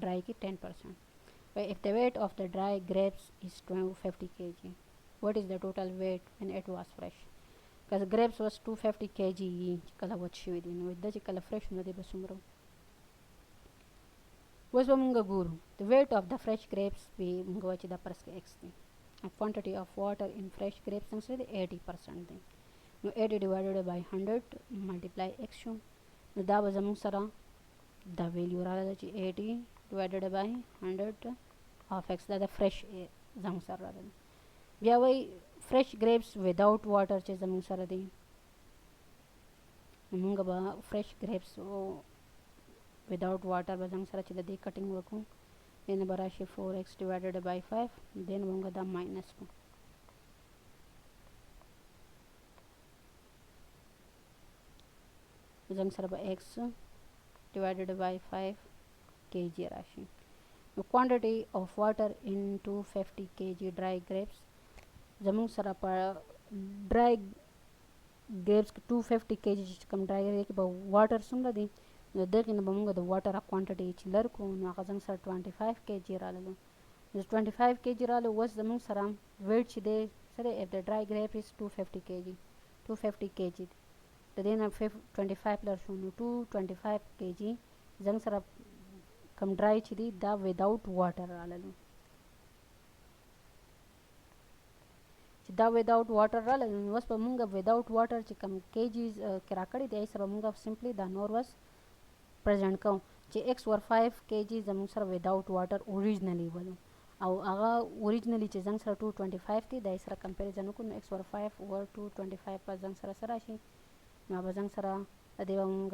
dry کې 10% if the weight of the dry grapes is 250 kg what is the total weight when it was fresh because grapes was 250 kg کله وچ شوي دي نو د چې کله fresh نو دی به څومره اوس به مونږ ګورو the weight of the fresh grapes به مونږ وایو چې دا پرس کې x دی quantity of water in fresh grapes څنګه دی 80% دی نو 80 divided by 100 multiply x شو نو دا به زموږ سره دا ویلیو راغله چې 80 divided by 100 of x دا د fresh زموږ سره راغله بیا وایي fresh grapes without water چې زموږ سره دی نو مونږ به fresh grapes without water به زموږ سره چې د دې کټینګ وکړو then به راشي 4x divided by 5 then مونږ دا ماینس کو زموږ سره به x divided by 5 kg راشي نو quantity of water in 250 kg dry grapes زموږ سره په ډرای grapes کې 250 kg چې کوم ډرای دی کې به واټر څومره دی نو دغې نه به موږ د واټر کوانټټي چې لرکو نو هغه زموږ سره 25 kg راغلو نو 25 kg راغلو اوس زموږ سره ویټ چې دی څه دی if the dry grape is 250 kg 250 kg د دې نه 25 لر شو نو 225 kg زموږ سره کوم ډرای چې دی دا وداوټ واټر راغلو چې دا وداوټ واټر راغلو نو اوس به موږ وداوټ واټر چې کوم کیجز کې راکړی دی سره موږ سمپلی دا نور وس پرزنټ کوم چې x ور 5 kg زموږ سره وداوټ واټر اوریجنلی ولو او هغه اوریجنلی چې زموږ سره 225 دی دا سره کمپیریزن وکړو نو x ور 5 ور 225 په زموږ سره سره شي نو به زموږ سره د دې موږ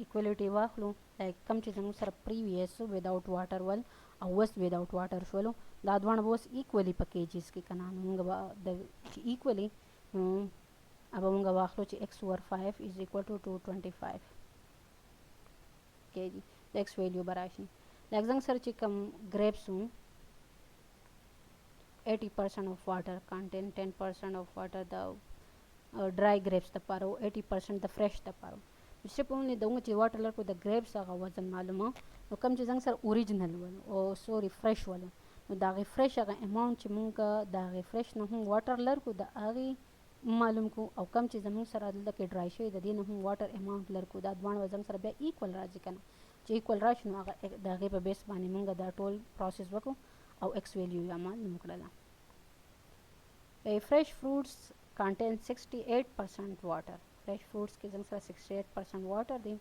ایکوالټي واخلو لایک کم چې زموږ سره پریویس وداوټ واټر ول او وس وداوټ واټر شولو دا دوه به اوس ایکولی په کیجز کې کنه نو موږ به د ایکولی अब موږ واخلو چې x ور 5 is equal to 225 kg د x ویلیو براشي لکه څنګه سره چې کوم grapes 80% of water contain 10% of water the dry grapes د پاره 80% د fresh د پاره چې په موږ دغه چې واټر لرکو د grapes هغه وزن معلومه نو کوم چې څنګه سره اوریجنل ول او سوري fresh ول نو دا غي fresh هغه اماونت چې موږ دا غي fresh نه هم واټر لرکو د هغه معلوم کو او کم چې زموږ سره دلته کې ډرای شوی د دې نه هم واټر اماونت لرکو دا دوه وزن سره بیا ایکوال راځي کنه چې ایکوال راشي نو هغه د هغې په بیس باندې موږ دا ټول پروسس وکړو او ایکس ویلیو یې معلوم کړله fresh fruits contain 68% water fresh fruits کې زموږ سره 68% water دی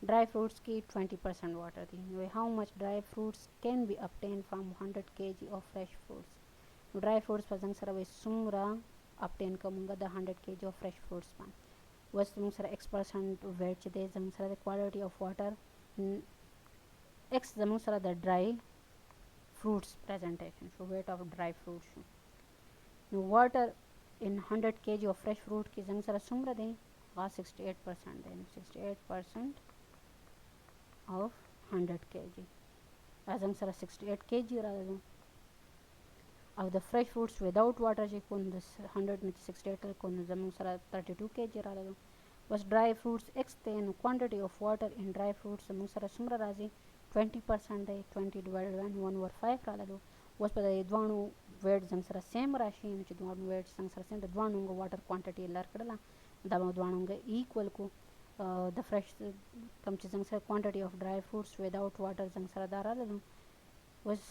dry fruits کې 20% water دی نو how much dry fruits can be obtained from 100 kg of fresh fruits dry fruits په زموږ سره وایي څومره obtain کومګه د 100 kg of fresh fruits باندې وس زموږ سره x% weight چې دی زموږ سره د quality of water x زموږ سره د dry fruits presentation شو weight of dry fruits شو نو water in 100 kg of fresh fruit کې زموږ سره څومره دی هغه 68% دی 68% of 100 kg زموږ سره 68 kg راغلی او د fresh fruits without water چې کوم د 100 نه 68 کوم زموږ سره 32 kg راغلی بس dry fruits x ته نو quantity of water in dry fruits زموږ سره څومره راځي 20% دی 20 divided by 1 over 5 راغلی اوس په دې دوانو ویټ زموږ سره سیم راشي نو چې دوانو ویټ څنګه سره سیم د دوانو واټر کوانټټي لر کړله دا به دوانو ایکوال کو د فرش کم چې زموږ سره کوانټټي اف ډرای فروټس وداوټ واټر زموږ سره دا راغلل اوس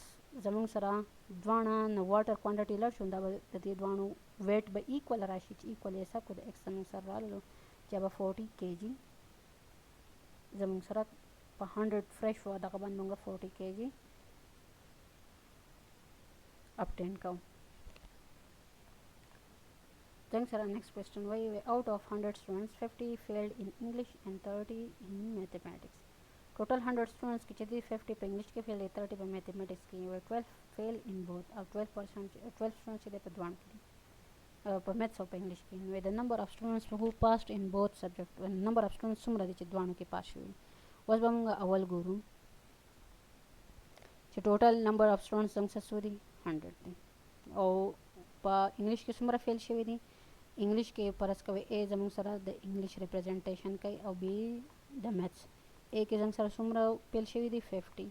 زموږ سره دوانه نو واټر کوانټټي لر شو دا به د دې دوانو ویټ به ایکوال راشي چې ایکوال یې سکو د ایکس زموږ سره راغلل چې به 40 kg زموږ سره په 100 فرش و دغه باندې موږ 40 kg obtain کوو Then sir, next question. Why out of 100 students, 50 failed in English and 30 in mathematics? Total 100 students की चीज़ 50 पे English के fail 30 पे mathematics की 12 fail in both. अब 12 students चीज़ पे द्वान की पे maths और पे English की. With the number of students who passed in both subject, when number of students सुमरा दी चीज़ द्वानों के पास हुई. was बंगा अवल गुरु. So total number of students जंग से सूरी 100 थी. और पे English के सुमरा fail शुई थी. इंग्लिश के परस कवे ए जमंग सरा द इंग्लिश रिप्रेजेंटेशन कई और बी द मैथ्स ए के जंग सरा सुमरा पेल शेवी दी 50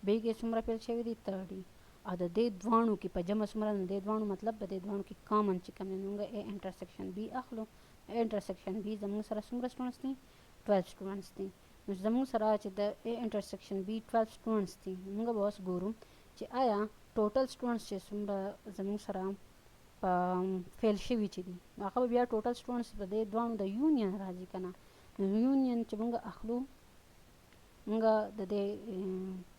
बी के सुमरा पेल शेवी दी 30 और द दे द्वाणु की पजम सुमरा दे द्वाणु मतलब दे द्वाणु की कॉमन चिकम नंगा ए इंटरसेक्शन बी अखलो ए इंटरसेक्शन बी जमंग सरा सुमरा स्टूडेंट्स थी 12 स्टूडेंट्स थी जमंग सरा च द ए इंटरसेक्शन बी 12 स्टूडेंट्स थी नंगा बॉस गुरु च आया टोटल स्टूडेंट्स च सुमरा जमंग सरा फेल شوي چې دي هغه بیا ټوټل سټوډنټس په دې دوانو د یونین راځي کنه نو یونین چې موږ اخلو موږ د دې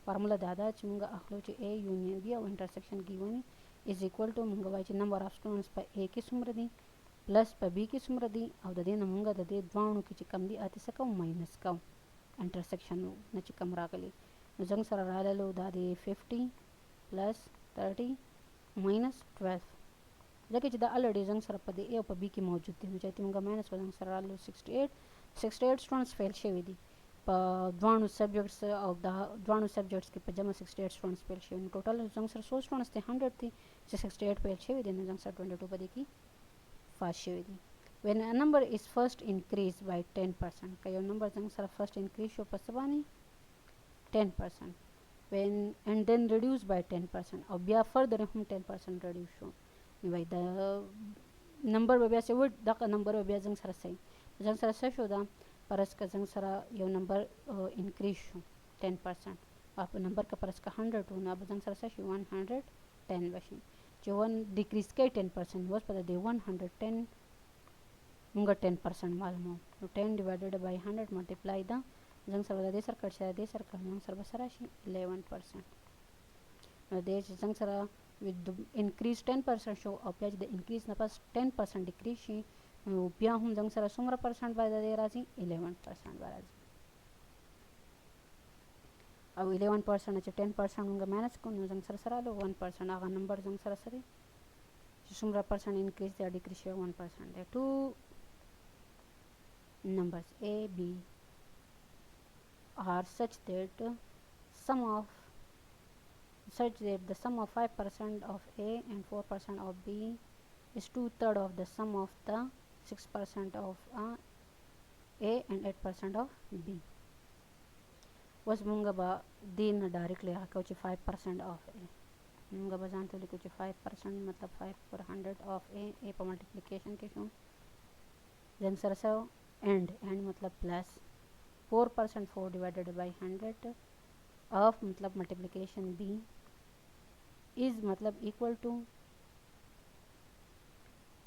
فارمولا دا ده چې موږ اخلو چې A یونین B او انټرسیکشن ګیون از ایکوال ټو موږ وایي چې نمبر اف سټوډنټس په A کې څومره دي پلس په B کې څومره دي او د دې نه موږ د دې دوانو کې چې کم دي اته څه کوم ماینس کوم انټرسیکشن نه چې کم راغلي نو څنګه سره راغلو دا دی 50 پلس 30 ماینس 12 ځکه چې دا الریډي زنګ سره په دې او په بي کې موجود دي نو چې موږ ماینس وزنګ سره رالو 68 سټوډنټس فیل شوي دي په دوانو سبجیکټس او د دوانو سبجیکټس کې په جمع 68 سټوډنټس فیل شوي نو ټوټل زنګ سره 100 سټوډنټس ته 100 دي چې 68 فیل شوي دي نو زنګ سره 22 په دې کې پاس شوي دي when a number is first increased by 10%. که یو نمبر زنګ سره first increase شو په څه باندې 10%. when and then reduced by 10% او بیا further هم 10% reduce شو نو وای دا نمبر به بیا څه وډ دغه نمبر به بیا زنګ سره صحیح زنګ سره څه شو دا پرس که زنګ سره یو نمبر انکریز شو 10% او په نمبر که پرس که 100 و نو به زنګ سره څه شي 110 بشي چې 1 ډیکریز کوي 10% اوس په دې 110 مونږ 10% معلومو نو 10 divided by 100 multiply دا زنګ سره د دې سره کټ شه د دې سره کټ زنګ سره به سره شي 11%. نو دې چې زنګ سره with the increase 10% شو او بیا چې د increase نه پس 10% decrease شي نو بیا هم زنګ سره څومره پرسنټ باندې راځي 11% راځي او 11% چې 10% موږ ماینس کوو نو زنګ سره سره له 1% هغه نمبر زنګ سره سره چې څومره پرسنټ انکریز یا ډیکریز شي 1% دی ټو numbers A, B are such that the sum of 5% of A and 4% of B is 2/3 of the sum of the 6% of A and 8% of B. was مونږ به دین ډایرکټلی راکو چې 5% of A مونږ به ځان ته لیکو چې 5% مطلب 5/100 of A په ملټیپلیکیشن کې شو then سره سره and مطلب plus 4% 4 divided by 100 of मतलब multiplication B is मतलब equal to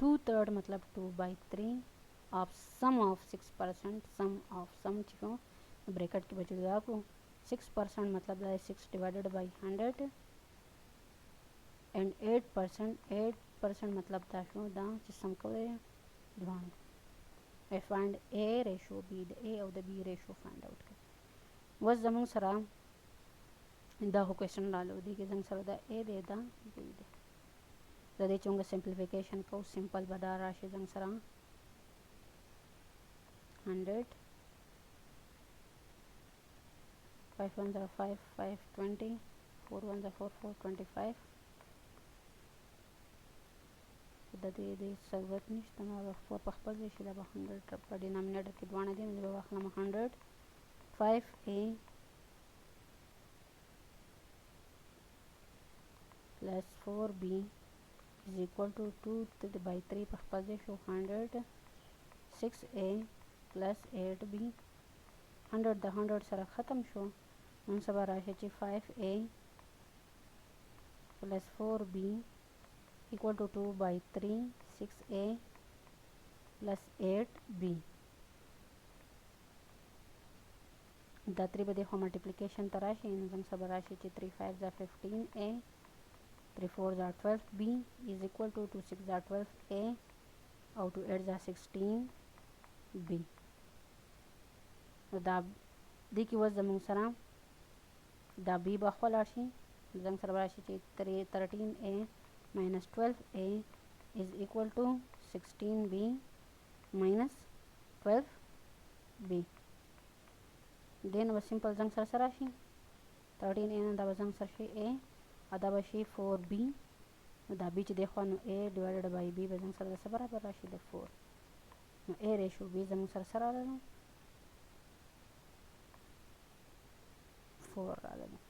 2/3 मतलब 2/3 of sum of 6% sum चीज़ों ब्रैकेट के बच्चों को आपको 6% मतलब 6 divided by 100 and 8% मतलब दाशो दा जिसम को ध्यान I find A ratio B the A of the B ratio find out was जमूं सरा دا هو क्वेश्चन डालो दी के जंग सर दा A दे दा B दे जदे चोंगे सिंप्लीफिकेशन को सिंपल बदा राशि जंग सरा 100 5 1 0 5 5 20 4 1 0 4 4 25 दे जरूरत नشته نو 4 په خپل ځای شي دا 100 په ډینامینیټر کې دوانه دي نو واخلم 100 5A plus 4B is equal to 2/3 په خپل ځای شو 100 6A plus 8B 100 د 100 سره ختم شو نن سبا راشي چې 5A plus 4B equal to 2/3 6A plus 8B دا 3 به د ملټیپلیکیشن تر راشي نو زم سبا راشي چې 3 5 15A 3 4 12B is equal to 2 6 12A او 2 8 16B نو دا د کی وز زمون سره دا B به خپل راشي زم سره راشي چې 13A minus 12A is equal to 16B minus 12B then was simple जंग सर सराशी 13A ना दाबा जंग सर शे A अदाबा शे 4B दा बीच देखो नो A divided by B बजंग सर दस बराबर राशि द 4 नो A रेशो B जंग सर सरा लो 4 आ लो